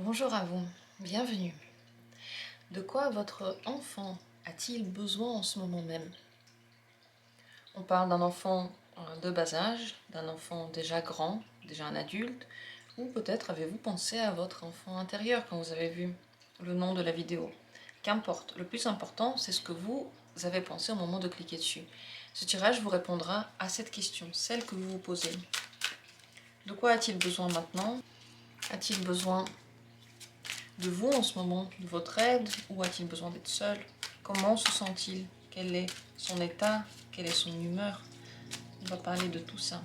Bonjour à vous, bienvenue. De quoi votre enfant a-t-il besoin en ce moment même? On parle d'un enfant de bas âge, d'un enfant déjà grand, déjà un adulte, ou peut-être avez-vous pensé à votre enfant intérieur quand vous avez vu le nom de la vidéo. Qu'importe, le plus important, c'est ce que vous avez pensé au moment de cliquer dessus. Ce tirage vous répondra à cette question, celle que vous vous posez. De quoi a-t-il besoin maintenant? A-t-il besoin de vous en ce moment, de votre aide, ou a-t-il besoin d'être seul? Comment se sent-il? Quel est son état? Quelle est son humeur? On va parler de tout ça.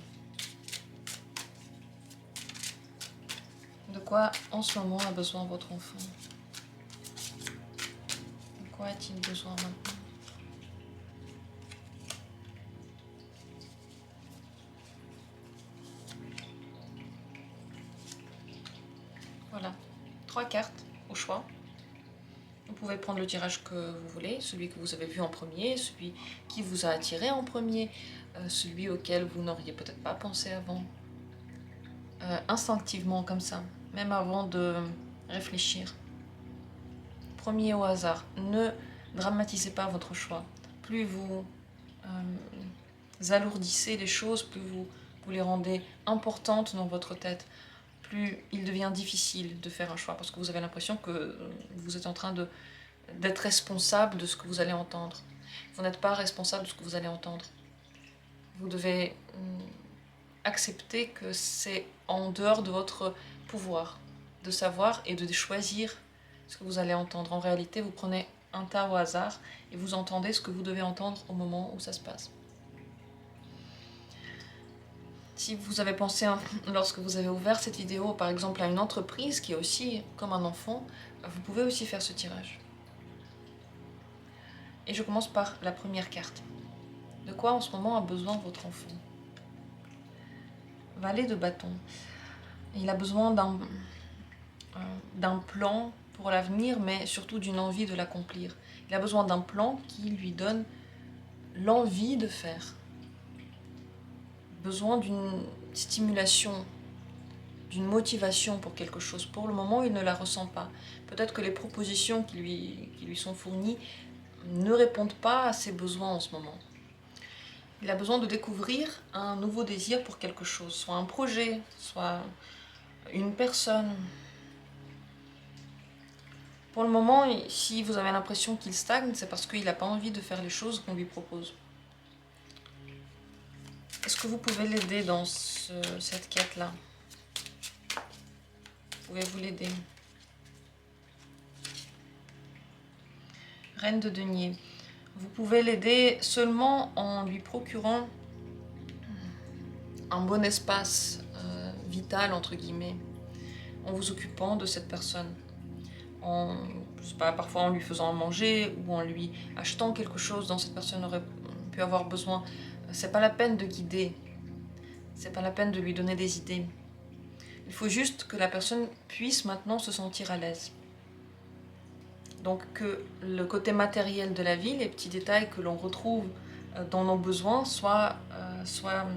De quoi en ce moment a besoin votre enfant? De quoi a-t-il besoin maintenant? Voilà, 3 cartes au choix. Vous pouvez prendre le tirage que vous voulez, celui que vous avez vu en premier, celui qui vous a attiré en premier, celui auquel vous n'auriez peut-être pas pensé avant. Instinctivement comme ça, même avant de réfléchir. Premier au hasard, ne dramatisez pas votre choix. Plus vous alourdissez les choses, plus vous les rendez importantes dans votre tête, plus il devient difficile de faire un choix, parce que vous avez l'impression que vous êtes en train d'être responsable de ce que vous allez entendre. Vous n'êtes pas responsable de ce que vous allez entendre. Vous devez accepter que c'est en dehors de votre pouvoir de savoir et de choisir ce que vous allez entendre. En réalité, vous prenez un tas au hasard et vous entendez ce que vous devez entendre au moment où ça se passe. Si vous avez pensé, lorsque vous avez ouvert cette vidéo, par exemple à une entreprise qui est aussi comme un enfant, vous pouvez aussi faire ce tirage. Et je commence par la première carte. De quoi en ce moment a besoin votre enfant? Valet de bâton. Il a besoin d'un plan pour l'avenir, mais surtout d'une envie de l'accomplir. Il a besoin d'un plan qui lui donne l'envie de faire. Besoin d'une stimulation, d'une motivation pour quelque chose. Pour le moment, il ne la ressent pas. Peut-être que les propositions qui lui sont fournies ne répondent pas à ses besoins en ce moment. Il a besoin de découvrir un nouveau désir pour quelque chose, soit un projet, soit une personne. Pour le moment, si vous avez l'impression qu'il stagne, c'est parce qu'il n'a pas envie de faire les choses qu'on lui propose. Est-ce que vous pouvez l'aider dans cette quête-là? Pouvez-vous l'aider? Reine de denier. Vous pouvez l'aider seulement en lui procurant un bon espace vital, entre guillemets, en vous occupant de cette personne. Je sais pas, parfois en lui faisant à manger ou en lui achetant quelque chose dont cette personne aurait pu avoir besoin. C'est pas la peine de guider, c'est pas la peine de lui donner des idées. Il faut juste que la personne puisse maintenant se sentir à l'aise. Donc que le côté matériel de la vie, les petits détails que l'on retrouve dans nos besoins soient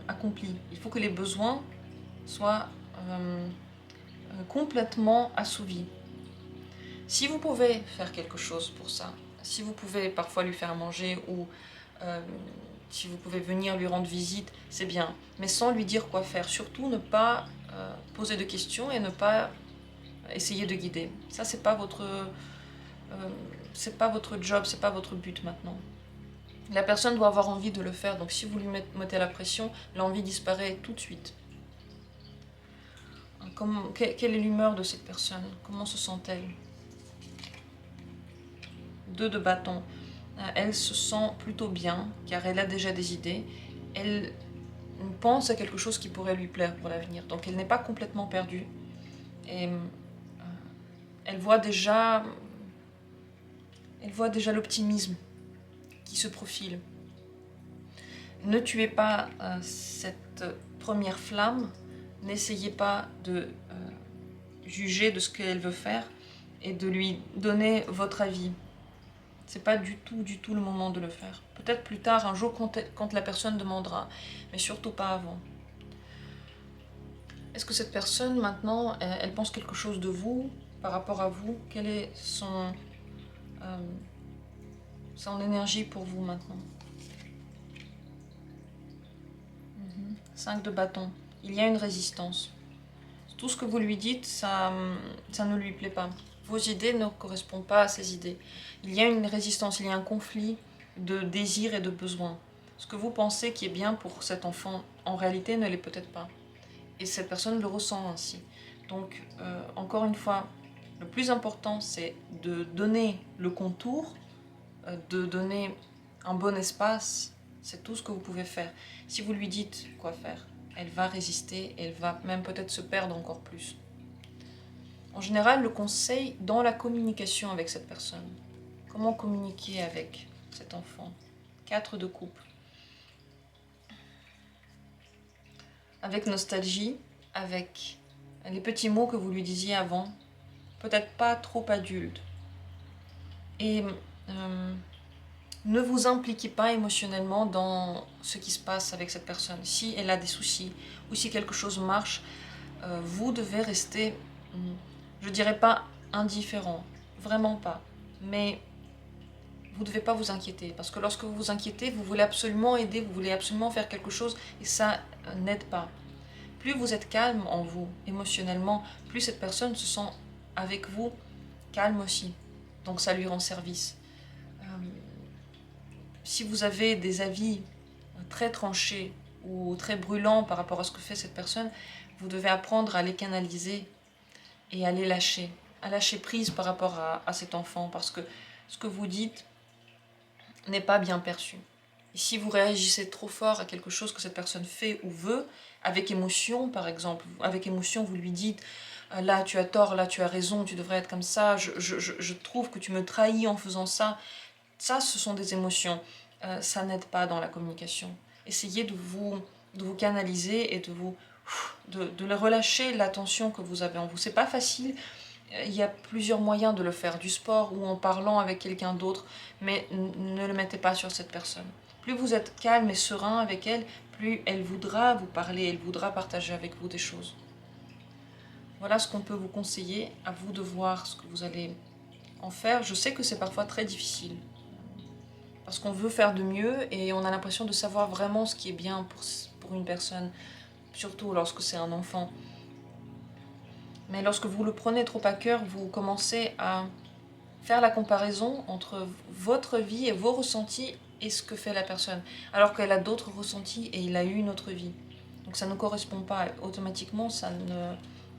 accomplis. Il faut que les besoins soient complètement assouvis. Si vous pouvez faire quelque chose pour ça, si vous pouvez parfois lui faire manger ou si vous pouvez venir lui rendre visite, c'est bien. Mais sans lui dire quoi faire. Surtout ne pas poser de questions et ne pas essayer de guider. Ça, c'est pas votre job, c'est pas votre but maintenant. La personne doit avoir envie de le faire, donc si vous lui mettez la pression, l'envie disparaît tout de suite. Quelle est l'humeur de cette personne? Comment se sent-elle? 2 de bâton. Elle se sent plutôt bien, car elle a déjà des idées. Elle pense à quelque chose qui pourrait lui plaire pour l'avenir, donc elle n'est pas complètement perdue. Et elle voit déjà l'optimisme qui se profile. Ne tuez pas cette première flamme, n'essayez pas de juger de ce qu'elle veut faire et de lui donner votre avis. C'est pas du tout le moment de le faire. Peut-être plus tard, un jour, quand la personne demandera, mais surtout pas avant. Est-ce que cette personne, maintenant, elle pense quelque chose de vous? par rapport à vous? Quelle est son énergie pour vous maintenant? 5 de bâton. Il y a une résistance. Tout ce que vous lui dites, ça ne lui plaît pas. Vos idées ne correspondent pas à ses idées. Il y a une résistance, il y a un conflit de désirs et de besoins. Ce que vous pensez qui est bien pour cet enfant, en réalité, ne l'est peut-être pas. Et cette personne le ressent ainsi. Donc, encore une fois, le plus important, c'est de donner le contour, de donner un bon espace. C'est tout ce que vous pouvez faire. Si vous lui dites quoi faire, elle va résister, elle va même peut-être se perdre encore plus. En général, le conseil dans la communication avec cette personne. Comment communiquer avec cet enfant? 4 de coupe. Avec nostalgie, avec les petits mots que vous lui disiez avant, peut-être pas trop adultes. Et ne vous impliquez pas émotionnellement dans ce qui se passe avec cette personne. Si elle a des soucis ou si quelque chose marche, vous devez rester, je dirais pas indifférent, vraiment pas. Mais vous ne devez pas vous inquiéter, parce que lorsque vous vous inquiétez, vous voulez absolument aider, vous voulez absolument faire quelque chose, et ça n'aide pas. Plus vous êtes calme en vous, émotionnellement, plus cette personne se sent avec vous calme aussi. Donc ça lui rend service. Si vous avez des avis très tranchés ou très brûlants par rapport à ce que fait cette personne, vous devez apprendre à les canaliser et à les lâcher, à lâcher prise par rapport à cet enfant, parce que ce que vous dites n'est pas bien perçu. Et si vous réagissez trop fort à quelque chose que cette personne fait ou veut, avec émotion par exemple, avec émotion vous lui dites là tu as tort, là tu as raison, tu devrais être comme ça, je trouve que tu me trahis en faisant ça, ça ce sont des émotions, ça n'aide pas dans la communication. Essayez de vous canaliser et de relâcher la tension que vous avez en vous. C'est pas facile. Il y a plusieurs moyens de le faire, du sport ou en parlant avec quelqu'un d'autre, mais ne le mettez pas sur cette personne. Plus vous êtes calme et serein avec elle, plus elle voudra vous parler, elle voudra partager avec vous des choses. Voilà ce qu'on peut vous conseiller, à vous de voir ce que vous allez en faire. Je sais que c'est parfois très difficile, parce qu'on veut faire de mieux et on a l'impression de savoir vraiment ce qui est bien pour une personne, surtout lorsque c'est un enfant. Mais lorsque vous le prenez trop à cœur, vous commencez à faire la comparaison entre votre vie et vos ressentis et ce que fait la personne, alors qu'elle a d'autres ressentis et il a eu une autre vie. Donc ça ne correspond pas, automatiquement ça ne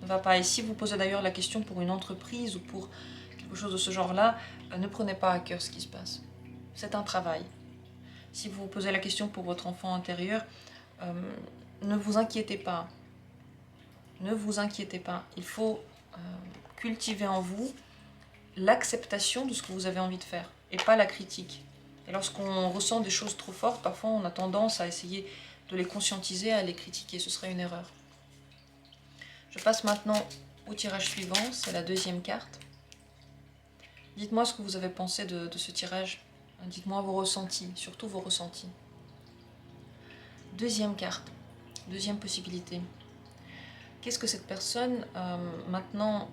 va pas. Et si vous posez d'ailleurs la question pour une entreprise ou pour quelque chose de ce genre-là, ne prenez pas à cœur ce qui se passe. C'est un travail. Si vous vous posez la question pour votre enfant intérieur, ne vous inquiétez pas. Ne vous inquiétez pas. Il faut cultiver en vous l'acceptation de ce que vous avez envie de faire et pas la critique. Et lorsqu'on ressent des choses trop fortes, parfois on a tendance à essayer de les conscientiser, à les critiquer. Ce serait une erreur. Je passe maintenant au tirage suivant, c'est la deuxième carte. Dites-moi ce que vous avez pensé de ce tirage. Dites-moi vos ressentis, surtout vos ressentis. Deuxième carte, deuxième possibilité. Qu'est-ce que cette personne maintenant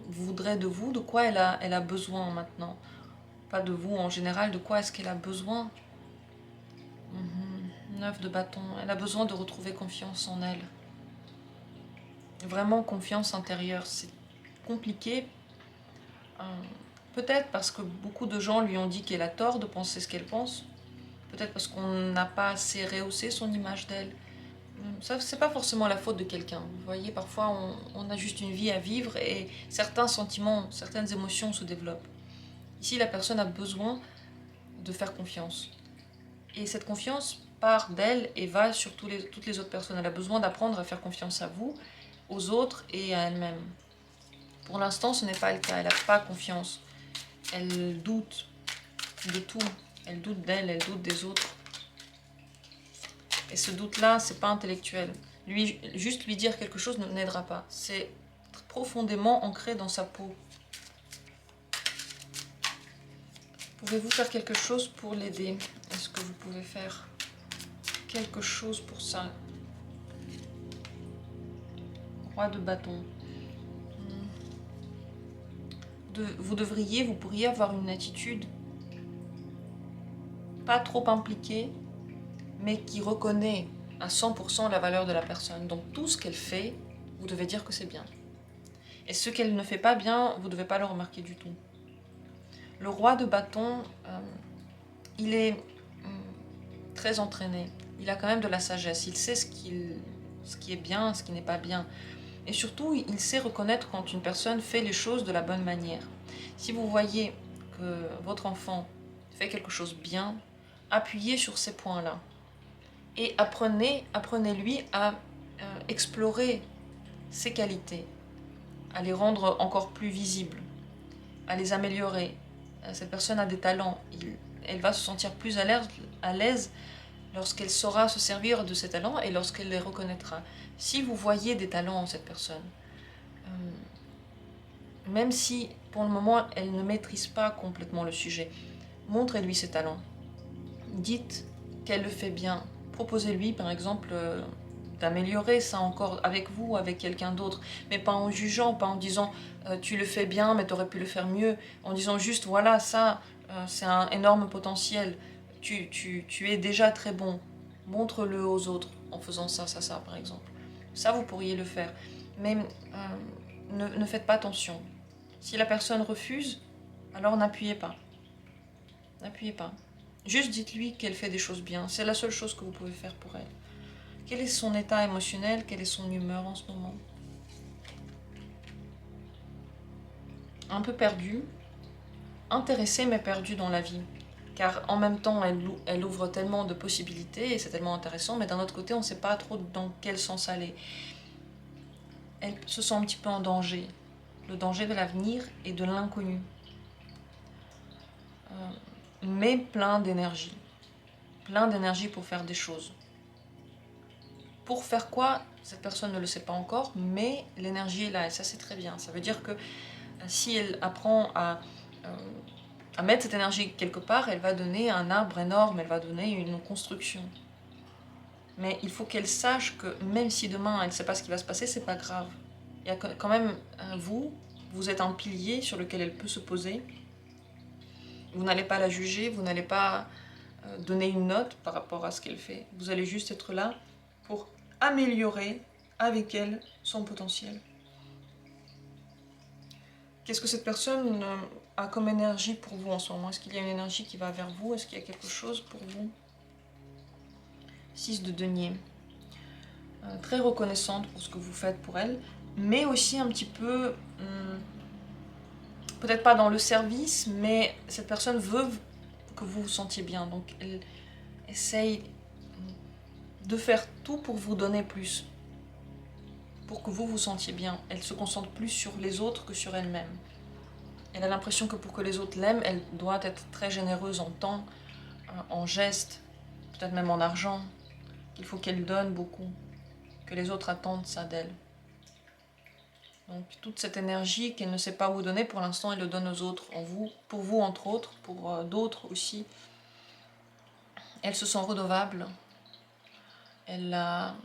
voudrait de vous? De quoi elle a besoin maintenant? Pas de vous en général, de quoi est-ce qu'elle a besoin? 9 de bâton, elle a besoin de retrouver confiance en elle. Vraiment confiance intérieure, c'est compliqué. Peut-être parce que beaucoup de gens lui ont dit qu'elle a tort de penser ce qu'elle pense. Peut-être parce qu'on n'a pas assez rehaussé son image d'elle. Ça, c'est pas forcément la faute de quelqu'un. Vous voyez, parfois on a juste une vie à vivre et certains sentiments, certaines émotions se développent. Ici, la personne a besoin de faire confiance. Et cette confiance part d'elle et va sur toutes les autres personnes. Elle a besoin d'apprendre à faire confiance à vous, aux autres et à elle-même. Pour l'instant, ce n'est pas le cas. Elle n'a pas confiance. Elle doute de tout. Elle doute d'elle, elle doute des autres. Et ce doute-là, c'est pas intellectuel. Juste lui dire quelque chose ne n'aidera pas. C'est profondément ancré dans sa peau. Pouvez-vous faire quelque chose pour l'aider? Est-ce que vous pouvez faire quelque chose pour ça? Roi de bâton. vous pourriez avoir une attitude pas trop impliquée, mais qui reconnaît à 100% la valeur de la personne. Donc tout ce qu'elle fait, vous devez dire que c'est bien. Et ce qu'elle ne fait pas bien, vous ne devez pas le remarquer du tout. Le roi de bâton, il est très entraîné. Il a quand même de la sagesse. Il sait ce qui est bien, ce qui n'est pas bien. Et surtout, il sait reconnaître quand une personne fait les choses de la bonne manière. Si vous voyez que votre enfant fait quelque chose bien, appuyez sur ces points-là. Et apprenez-lui à explorer ses qualités, à les rendre encore plus visibles, à les améliorer. Cette personne a des talents, elle va se sentir plus à l'aise lorsqu'elle saura se servir de ses talents et lorsqu'elle les reconnaîtra. Si vous voyez des talents en cette personne, même si pour le moment elle ne maîtrise pas complètement le sujet, montrez-lui ses talents. Dites qu'elle le fait bien. Proposez-lui par exemple d'améliorer ça encore avec vous ou avec quelqu'un d'autre, mais pas en jugeant, pas en disant tu le fais bien mais tu aurais pu le faire mieux, en disant juste voilà ça c'est un énorme potentiel, tu es déjà très bon, montre-le aux autres en faisant ça, par exemple. Ça vous pourriez le faire, mais ne faites pas attention. Si la personne refuse, alors n'appuyez pas. N'appuyez pas. Juste dites-lui qu'elle fait des choses bien. C'est la seule chose que vous pouvez faire pour elle. Quel est son état émotionnel? Quelle est son humeur en ce moment? Un peu perdue, intéressée mais perdue dans la vie. Car en même temps, elle ouvre tellement de possibilités et c'est tellement intéressant, mais d'un autre côté, on ne sait pas trop dans quel sens aller. Elle se sent un petit peu en danger. Le danger de l'avenir et de l'inconnu. Mais plein d'énergie. Plein d'énergie pour faire des choses. Pour faire quoi? Cette personne ne le sait pas encore, mais l'énergie est là et ça c'est très bien. Ça veut dire que si elle apprend à mettre cette énergie quelque part, elle va donner un arbre énorme, elle va donner une construction. Mais il faut qu'elle sache que même si demain elle ne sait pas ce qui va se passer, c'est pas grave. Il y a quand même vous êtes un pilier sur lequel elle peut se poser. Vous n'allez pas la juger, vous n'allez pas donner une note par rapport à ce qu'elle fait. Vous allez juste être là pour améliorer avec elle son potentiel. Qu'est-ce que cette personne a comme énergie pour vous en ce moment? Est-ce qu'il y a une énergie qui va vers vous? Est-ce qu'il y a quelque chose pour vous? 6 de denier. Très reconnaissante pour ce que vous faites pour elle, mais aussi un petit peu, peut-être pas dans le service, mais cette personne veut que vous vous sentiez bien. Donc elle essaye de faire tout pour vous donner plus, pour que vous vous sentiez bien. Elle se concentre plus sur les autres que sur elle-même. Elle a l'impression que pour que les autres l'aiment, elle doit être très généreuse en temps, en gestes, peut-être même en argent. Il faut qu'elle donne beaucoup, que les autres attendent ça d'elle. Donc toute cette énergie qu'elle ne sait pas vous donner, pour l'instant, elle le donne aux autres, pour vous entre autres, pour d'autres aussi. Elle se sent redevable. Elle a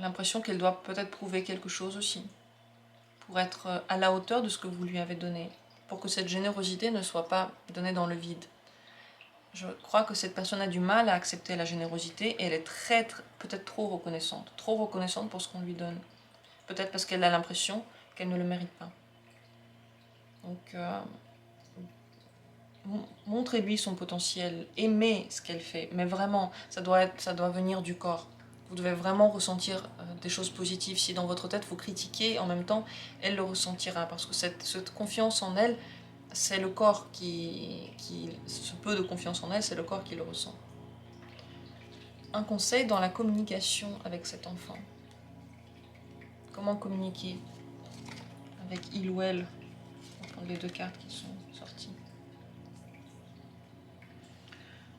l'impression qu'elle doit peut-être prouver quelque chose aussi, pour être à la hauteur de ce que vous lui avez donné, pour que cette générosité ne soit pas donnée dans le vide. Je crois que cette personne a du mal à accepter la générosité et elle est peut-être trop reconnaissante pour ce qu'on lui donne. Peut-être parce qu'elle a l'impression qu'elle ne le mérite pas. Donc, montrez-lui son potentiel, aimez ce qu'elle fait, mais vraiment, ça doit venir du corps. Vous devez vraiment ressentir des choses positives. Si dans votre tête vous critiquez, en même temps, elle le ressentira, parce que cette confiance en elle, c'est le corps ce peu de confiance en elle, c'est le corps qui le ressent. Un conseil dans la communication avec cet enfant. Comment communiquer avec il ou elle? On va prendre les 2 cartes qui sont sorties.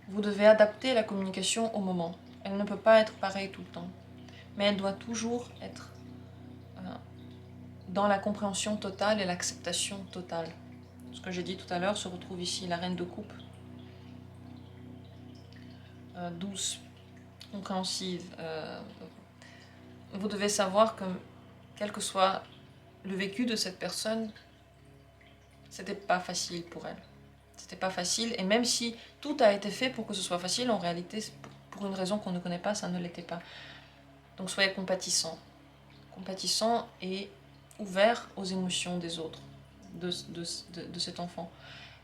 Vous devez adapter la communication au moment. Elle ne peut pas être pareille tout le temps, mais elle doit toujours être dans la compréhension totale et l'acceptation totale. Ce que j'ai dit tout à l'heure se retrouve ici, la reine de coupe. Douce, compréhensive. Vous devez savoir que, quel que soit le vécu de cette personne, c'était pas facile pour elle. C'était pas facile, et même si tout a été fait pour que ce soit facile, en réalité, pour une raison qu'on ne connaît pas, ça ne l'était pas. Donc soyez compatissant. Compatissant et ouvert aux émotions des autres, de cet enfant.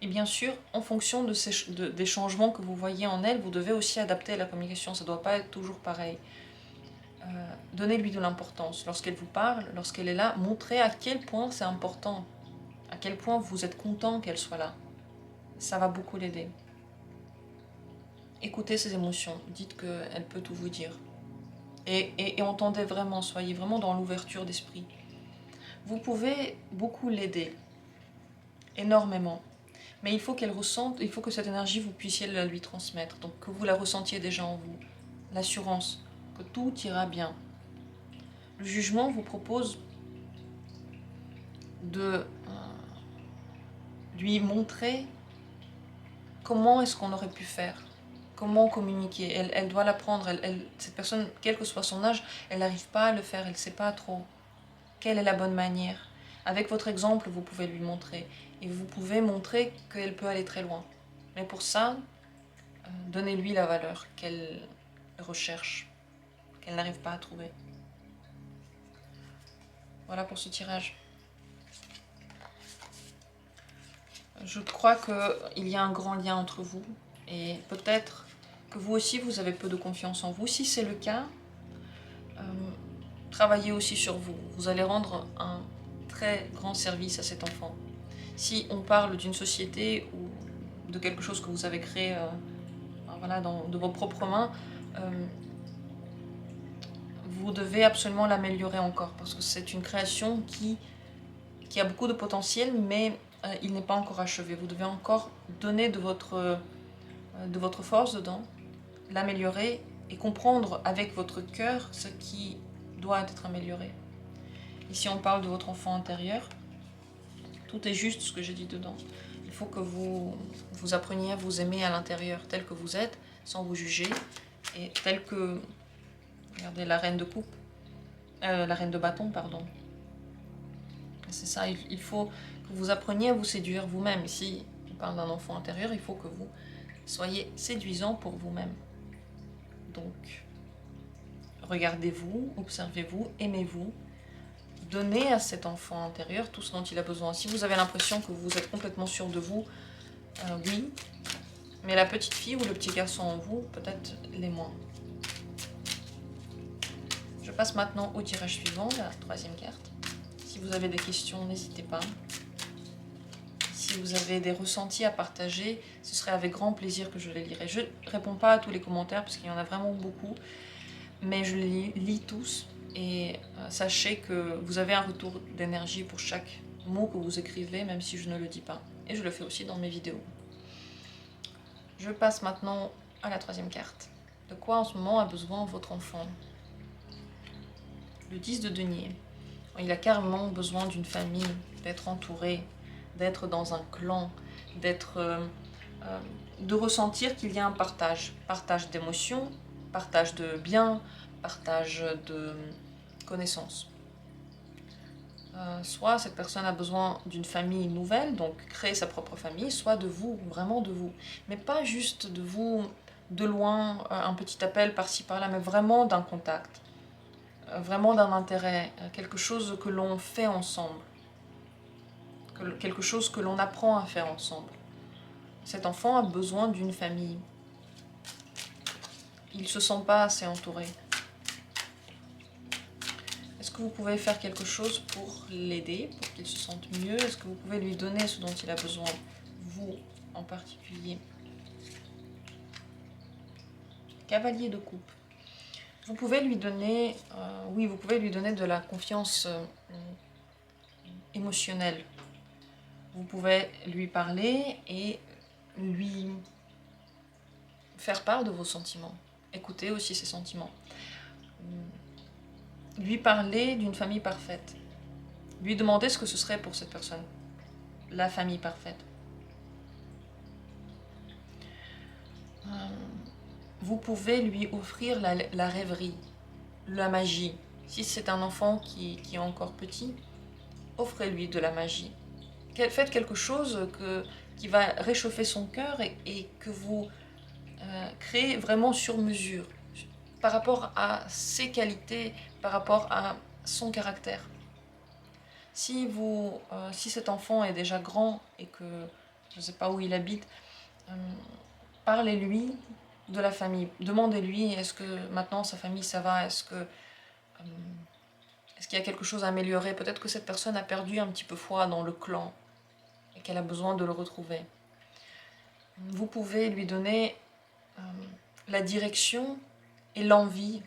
Et bien sûr, en fonction des changements que vous voyez en elle, vous devez aussi adapter la communication, ça ne doit pas être toujours pareil. Donnez-lui de l'importance. Lorsqu'elle vous parle, lorsqu'elle est là, montrez à quel point c'est important, à quel point vous êtes content qu'elle soit là. Ça va beaucoup l'aider. Écoutez ses émotions, dites qu'elle peut tout vous dire. Et entendez vraiment, soyez vraiment dans l'ouverture d'esprit. Vous pouvez beaucoup l'aider, énormément. Mais il faut qu'elle ressente, il faut que cette énergie, vous puissiez la lui transmettre. Donc que vous la ressentiez déjà en vous. L'assurance que tout ira bien. Le jugement vous propose de lui montrer comment est-ce qu'on aurait pu faire. Comment communiquer. Elle doit l'apprendre. Cette personne, quel que soit son âge, elle n'arrive pas à le faire. Elle ne sait pas trop. Quelle est la bonne manière? Avec votre exemple, vous pouvez lui montrer. Et vous pouvez montrer qu'elle peut aller très loin. Mais pour ça, donnez-lui la valeur qu'elle recherche, qu'elle n'arrive pas à trouver. Voilà pour ce tirage. Je crois qu'il y a un grand lien entre vous. Et peut-être que vous aussi, vous avez peu de confiance en vous. Si c'est le cas, travaillez aussi sur vous. Vous allez rendre un très grand service à cet enfant. Si on parle d'une société ou de quelque chose que vous avez créé voilà, de vos propres mains, vous devez absolument l'améliorer encore, parce que c'est une création qui a beaucoup de potentiel, mais il n'est pas encore achevé. Vous devez encore donner de votre force dedans, l'améliorer et comprendre avec votre cœur ce qui doit être amélioré. Ici, on parle de votre enfant intérieur. Tout est juste ce que j'ai dit dedans. Il faut que vous appreniez à vous aimer à l'intérieur, tel que vous êtes, sans vous juger, et tel que, regardez, la reine de coupe, la reine de bâton, pardon. C'est ça, il faut que vous appreniez à vous séduire vous-même. Ici, on parle d'un enfant intérieur, il faut que vous soyez séduisant pour vous-même. Donc, regardez-vous, observez-vous, aimez-vous, donnez à cet enfant intérieur tout ce dont il a besoin. Si vous avez l'impression que vous êtes complètement sûr de vous, oui, mais la petite fille ou le petit garçon en vous, peut-être les moins. Je passe maintenant au tirage suivant, la troisième carte. Si vous avez des questions, n'hésitez pas. Si vous avez des ressentis à partager, ce serait avec grand plaisir que je les lirai. Je ne réponds pas à tous les commentaires parce qu'il y en a vraiment beaucoup, mais je les lis tous. Et sachez que vous avez un retour d'énergie pour chaque mot que vous écrivez, même si je ne le dis pas. Et je le fais aussi dans mes vidéos. Je passe maintenant à la troisième carte. De quoi en ce moment a besoin votre enfant? Le 10 de denier. Il a carrément besoin d'une famille, d'être entouré, d'être dans un clan, de ressentir qu'il y a un partage. Partage d'émotions, partage de biens, partage de connaissances. Soit cette personne a besoin d'une famille nouvelle, donc créer sa propre famille, soit de vous, vraiment de vous. Mais pas juste de vous, de loin, un petit appel par-ci par-là, mais vraiment d'un contact, vraiment d'un intérêt, quelque chose que l'on fait ensemble, quelque chose que l'on apprend à faire ensemble. Cet enfant a besoin d'une famille. Il ne se sent pas assez entouré. Est-ce que vous pouvez faire quelque chose pour l'aider, pour qu'il se sente mieux? Est-ce que vous pouvez lui donner ce dont il a besoin, vous en particulier? Cavalier de coupe. Vous pouvez lui donner, oui, vous pouvez lui donner de la confiance émotionnelle. Vous pouvez lui parler et lui faire part de vos sentiments. Écoutez aussi ses sentiments. Lui parler d'une famille parfaite. Lui demander ce que ce serait pour cette personne. La famille parfaite. Vous pouvez lui offrir la rêverie, la magie. Si c'est un enfant qui est encore petit, offrez-lui de la magie. faites quelque chose qui va réchauffer son cœur et que vous créez vraiment sur mesure par rapport à ses qualités, par rapport à son caractère. Si cet enfant est déjà grand et que je ne sais pas où il habite, euh, parlez-lui de la famille. Demandez-lui, est-ce que maintenant sa famille ça va, est-ce qu'il y a quelque chose à améliorer. Peut-être que cette personne a perdu un petit peu foi dans le clan et qu'elle a besoin de le retrouver. Vous pouvez lui donner la direction et l'envie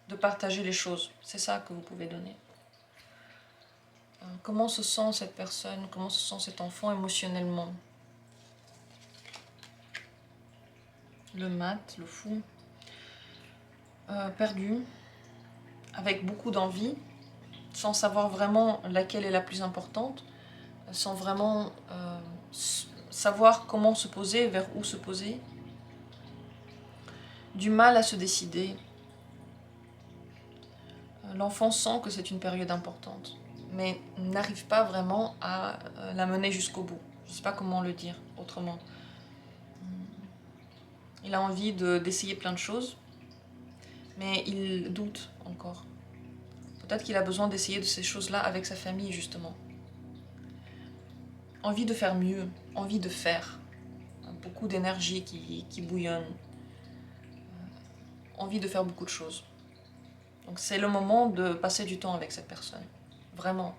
de partager les choses. C'est ça que vous pouvez donner. Comment se sent cette personne, comment se sent cet enfant émotionnellement? Le mat, le fou. Perdu, avec beaucoup d'envie, sans savoir vraiment laquelle est la plus importante, sans vraiment savoir comment se poser, vers où se poser. Du mal à se décider. L'enfant sent que c'est une période importante, mais n'arrive pas vraiment à la mener jusqu'au bout. Je ne sais pas comment le dire autrement. Il a envie d'essayer plein de choses, mais il doute encore. Peut-être qu'il a besoin d'essayer de ces choses-là avec sa famille, justement. Envie de faire mieux, envie de faire. Beaucoup d'énergie qui bouillonne. Envie de faire beaucoup de choses. Donc c'est le moment de passer du temps avec cette personne. Vraiment.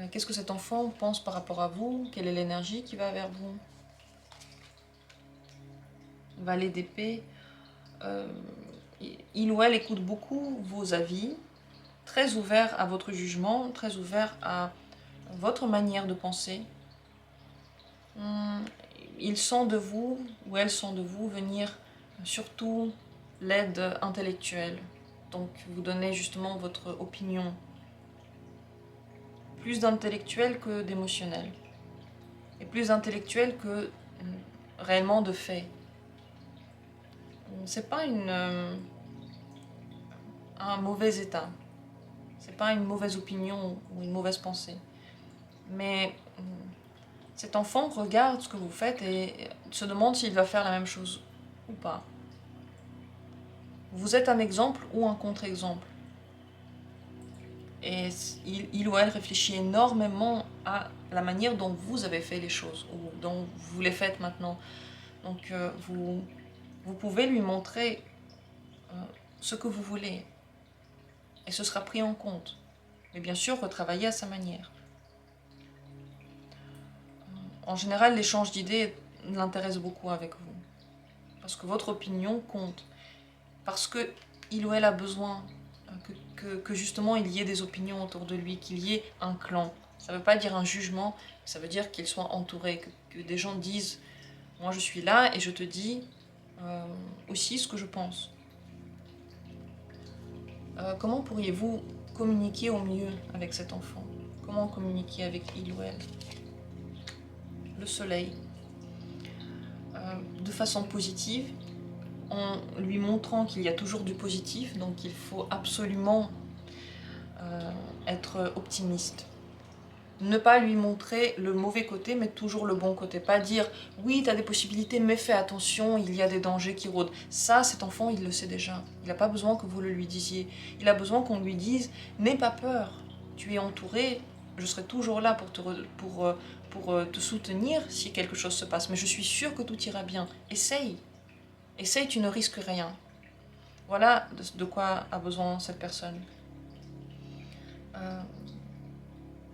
Qu'est-ce que cet enfant pense par rapport à vous? Quelle est l'énergie qui va vers vous? Valet d'épée. Il ou elle écoute beaucoup vos avis, très ouvert à votre jugement, très ouvert à votre manière de penser. Ils sent de vous, ou elles sont de vous, venir surtout l'aide intellectuelle. Donc vous donnez justement votre opinion. Plus d'intellectuel que d'émotionnel. Et plus intellectuel que réellement de fait. C'est pas un mauvais état. C'est pas une mauvaise opinion ou une mauvaise pensée. Mais cet enfant regarde ce que vous faites et se demande s'il va faire la même chose ou pas. Vous êtes un exemple ou un contre-exemple. Et il ou elle réfléchit énormément à la manière dont vous avez fait les choses, ou dont vous les faites maintenant. Donc vous pouvez lui montrer ce que vous voulez. Et ce sera pris en compte. Mais bien sûr, retravailler à sa manière. En général, l'échange d'idées l'intéresse beaucoup avec vous. Parce que votre opinion compte. Parce que il ou elle a besoin que justement il y ait des opinions autour de lui, qu'il y ait un clan. Ça ne veut pas dire un jugement, ça veut dire qu'il soit entouré, que des gens disent « moi je suis là et je te dis aussi ce que je pense ». Comment pourriez-vous communiquer au mieux avec cet enfant? Comment communiquer avec il ou elle? Le soleil. De façon positive, en lui montrant qu'il y a toujours du positif, donc il faut absolument être optimiste. Ne pas lui montrer le mauvais côté, mais toujours le bon côté. Pas dire « oui, tu as des possibilités, mais fais attention, il y a des dangers qui rôdent ». Ça, cet enfant, il le sait déjà. Il n'a pas besoin que vous le lui disiez. Il a besoin qu'on lui dise « n'aie pas peur, tu es entouré, je serai toujours là pour te soutenir si quelque chose se passe. Mais je suis sûre que tout ira bien. Essaye. Essaye, tu ne risques rien. » Voilà de quoi a besoin cette personne.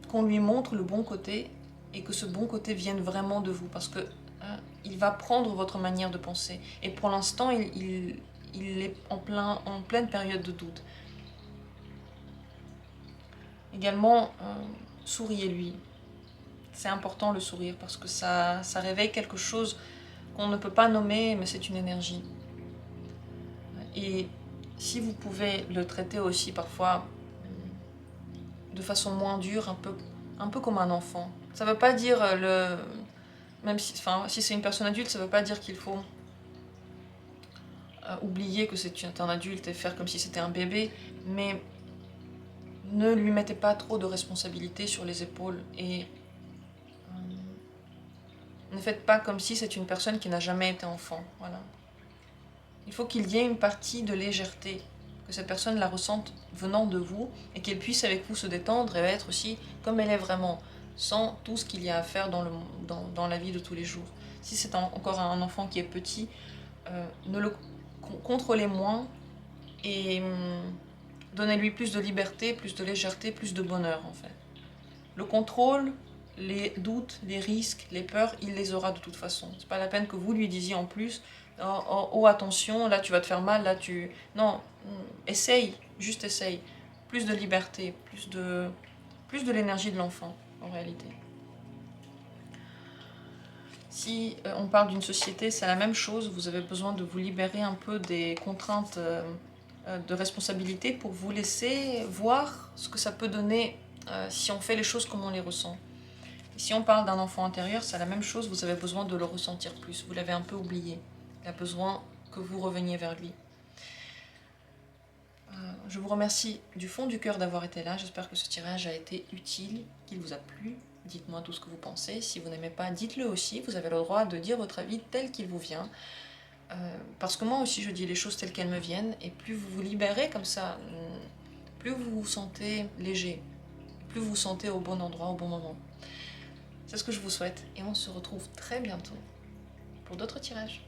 Qu'on lui montre le bon côté et que ce bon côté vienne vraiment de vous, parce que il va prendre votre manière de penser. Et pour l'instant, il est en pleine période de doute. Également, souriez-lui. C'est important le sourire parce que ça réveille quelque chose qu'on ne peut pas nommer, mais c'est une énergie. Et si vous pouvez le traiter aussi parfois de façon moins dure, un peu comme un enfant. Ça ne veut pas dire même si, si c'est une personne adulte, ça ne veut pas dire qu'il faut oublier que c'est un adulte et faire comme si c'était un bébé, mais ne lui mettez pas trop de responsabilités sur les épaules et ne faites pas comme si c'est une personne qui n'a jamais été enfant. Voilà. Il faut qu'il y ait une partie de légèreté, que cette personne la ressente venant de vous et qu'elle puisse avec vous se détendre et être aussi comme elle est vraiment, sans tout ce qu'il y a à faire dans la vie de tous les jours. Si c'est encore un enfant qui est petit, ne le contrôlez moins et donnez-lui plus de liberté, plus de légèreté, plus de bonheur en fait. Le contrôle, les doutes, les risques, les peurs, il les aura de toute façon. C'est pas la peine que vous lui disiez en plus oh, oh, oh, attention, là tu vas te faire mal, là tu. Non, essaye, juste essaye. Plus de liberté, plus de l'énergie de l'enfant en réalité. Si on parle d'une société, c'est la même chose, vous avez besoin de vous libérer un peu des contraintes de responsabilité pour vous laisser voir ce que ça peut donner si on fait les choses comme on les ressent. Et si on parle d'un enfant intérieur, c'est la même chose, vous avez besoin de le ressentir plus, vous l'avez un peu oublié. Il a besoin que vous reveniez vers lui. Je vous remercie du fond du cœur d'avoir été là, j'espère que ce tirage a été utile, qu'il vous a plu. Dites-moi tout ce que vous pensez, si vous n'aimez pas, dites-le aussi, vous avez le droit de dire votre avis tel qu'il vous vient. Parce que moi aussi je dis les choses telles qu'elles me viennent, et plus vous vous libérez comme ça, plus vous vous sentez léger, plus vous vous sentez au bon endroit, au bon moment. C'est ce que je vous souhaite, et on se retrouve très bientôt pour d'autres tirages.